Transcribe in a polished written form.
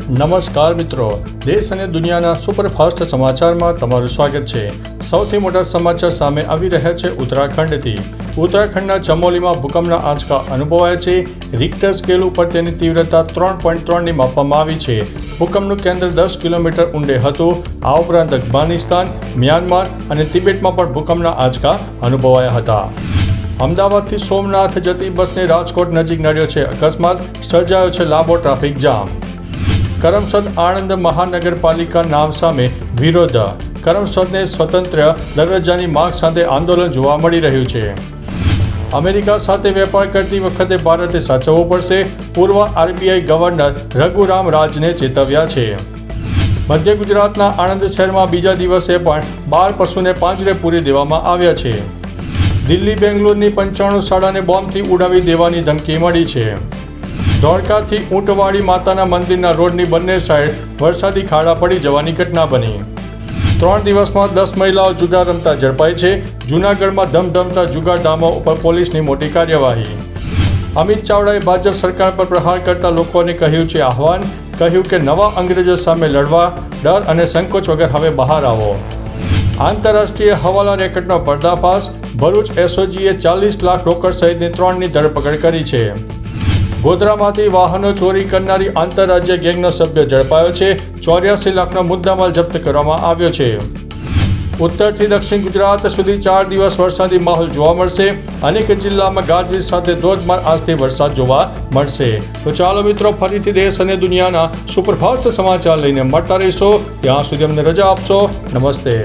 નમસ્કાર મિત્રો, દેશ અને દુનિયાના સુપરફાસ્ટ સમાચારમાં તમારું સ્વાગત છે। સૌથી મોટા સમાચાર સામે આવી રહ્યા છે ઉત્તરાખંડથી। ઉત્તરાખંડના ચમોલીમાં ભૂકંપના આંચકા અનુભવાયા છે। રિક્ટર સ્કેલ ઉપર તેની તીવ્રતા 3.3ની માપવામાં આવી છે। ભૂકંપનું કેન્દ્ર 10 કિલોમીટર ઊંડે હતું। આ ઉપરાંત અફઘાનિસ્તાન, મ્યાનમાર અને તિબેટમાં પણ ભૂકંપના આંચકા અનુભવાયા હતા। અમદાવાદથી સોમનાથ જતી બસને રાજકોટ નજીક નડ્યો છે અકસ્માત, સર્જાયો છે લાંબો ટ્રાફિક જામ। કરમસદ આણંદ મહાનગરપાલિકા નામ સામે વિરોધ, કરમસદને સ્વતંત્ર દરજ્જાની માંગ સાથે આંદોલન જોવા મળી રહ્યું છે। અમેરિકા સાથે વેપાર કરતી વખતે ભારતે સાચવવું પડશે, પૂર્વ આરબીઆઈ ગવર્નર રઘુરામ રાજને ચેતવ્યા છે। મધ્ય ગુજરાતના આણંદ શહેરમાં બીજા દિવસે પણ 12 પશુને પાંજરે પૂરી દેવામાં આવ્યા છે। દિલ્હી બેંગ્લોરની 95 શાળાને બોમ્બથી ઉડાવી દેવાની ધમકી મળી છે। ધોળકાથી ઊંટવાડી માતાના મંદિરના રોડની બંને સાઈડ વરસાદી ખાડા પડી જવાની ઘટના બની। 3 દિવસમાં 10 મહિલાઓ જુગાર રમતા ઝડપાઈ છે। જૂનાગઢમાં ધમધમતા જુગાર ધામો ઉપર પોલીસની મોટી કાર્યવાહી। અમિત ચાવડાએ ભાજપ સરકાર પર પ્રહાર કરતા લોકોને કહ્યું છે આહ્વાન, કહ્યું કે નવા અંગ્રેજો સામે લડવા ડર અને સંકોચ વગર હવે બહાર આવો। આંતરરાષ્ટ્રીય હવાલા રેકેટનો પર્દાફાશ, ભરૂચ એસઓજીએ 40 લાખ રોકડ સહિતની 3ની ધરપકડ કરી છે। ગોધરામાંથી વાહનો ચોરી કરનારી આંતરરાજ્ય ગેંગનો સભ્ય ઝડપાયો છે। 84 લાખનો મુદ્દામાલ જપ્ત કરવામાં આવ્યો છે। ઉત્તરથી દક્ષિણ ગુજરાત સુધી 4 દિવસ વરસાદી માહોલ જોવા મળશે। અનેક જિલ્લામાં ગાજવીજ સાથે ધોધમાર આજથી વરસાદ જોવા મળશે। તો ચાલો મિત્રો, ફરીથી દેશ અને દુનિયાના સુપરફાસ્ટ સમાચાર લઈને મળતા રહીશો। ત્યાં સુધી અમને રજા આપશો। નમસ્તે।